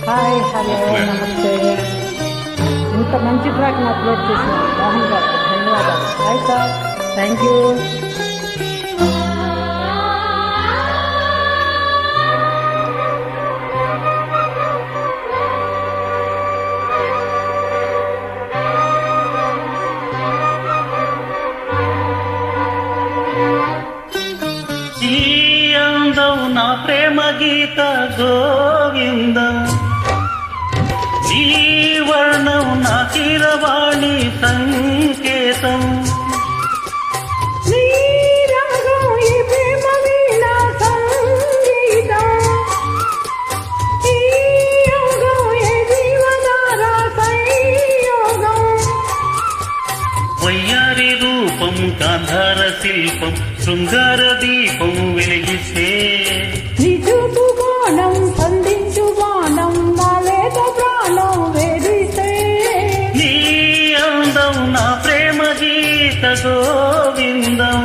Hi hello నమస్తే. ఇంత మంచి ట్రాక్ని అప్లోడ్ చేసిన మోహన్ గారు ధన్యవాదాలు. Hi sir, thank you. నా ప్రేమ గీత గోవిందం, ఈ వర్ణం నా కీరవాణి సంకేతం. వయ్యారి రూపం గాంధార శిల్పం, శృంగార దీపం వెలిగిస్తే నిజుపు బాణం సంధించు బాణం, నాలేత ప్రాణం వేడిస్తే నీ అందం నా ప్రేమ గీత గోవిందం.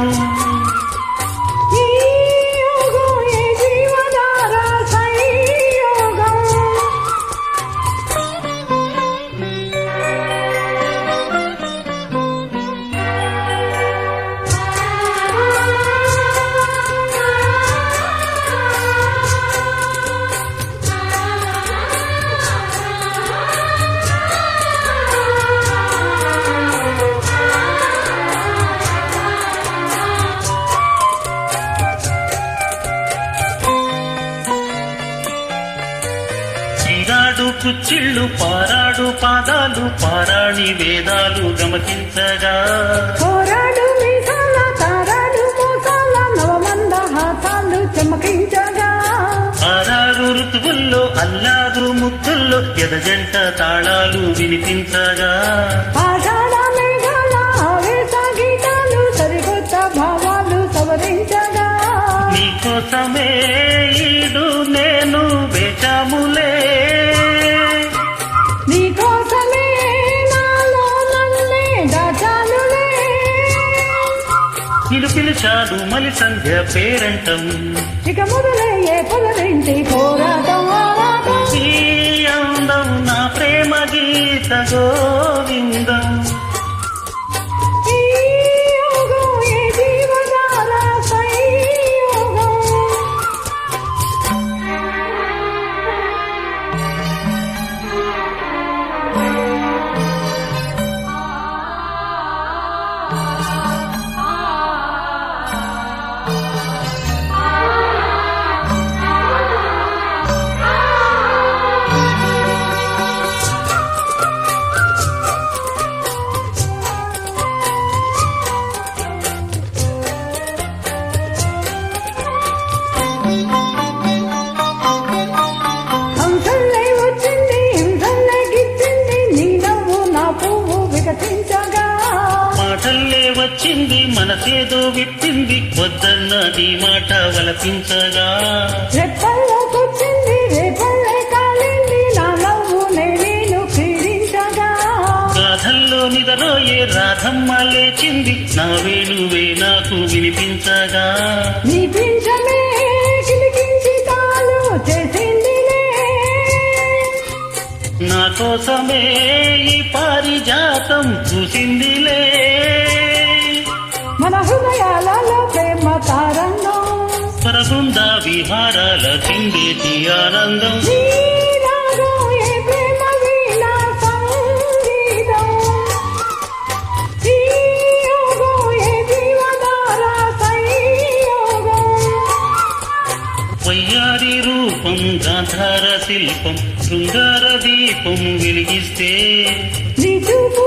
ఈనాడు కుచ్చిళ్ళు పారాడు పాదాలు, పారాణి వేదాలు గమకించగా పోరాడు మీసాల తారాడు మోసాల నవమంద హాసాలు చమకించగా, ఆరారు ఋతువుల్లో అల్లారు ముద్దుల్లో ఎదజంట తాళాలు వినిపించగా, ఆషాఢ మేఘాల ఆవేశ గీతాలు సరికొత్త భావాలు సవరించగా, నీకోసమే ఈడు నేను వేచాములే, నీకోసమే నాలో నన్నే దాచానులే. నిలు పిలిచాడు మలి సంధ్య పేరంటం, ఇక మొదలయ్యే పొలరింటి పోరాటం ఆరాటం. ఈ అందం నా ప్రేమ గీత గోవిందం. ఈ యోగం ఈ జీవధార సంయోగం. హంసల్లే వచ్చింది హింసల్లే గిచ్చింది, నీ నవ్వు నా పువ్వు వికసించగా, మాటల్లే వచ్చింది మనసేదో విప్పింది, వద్దన్నది మాట వలపించగా, రెప్పల్లోకొచ్చింది రేపల్లే కాలింది, నా నవ్వు నేను క్రీడించగా, గాథల్లో నిదరోయే రాధమ్మ లేచింది, నా వేణువే నాకు వినిపించగా, నీ పింఛమే కిలికించి తాను చేసిందిలే, నా కోసమే ఈ పారిజాతం చూసిందిలే, మన హృదయాలలో ప్రేమ తారంగం. పరగుండా విహారాల చిందేటి ఆనందం. ఈ రాగం ఏ ప్రేమ వీణా సంగీతం, ఈ యోగం ఏ జీవధార సంయోగం. వయ్యారి రూపం గాంధార శిల్పం, శృంగార దీపం వెలిగిస్తే నీ చూపు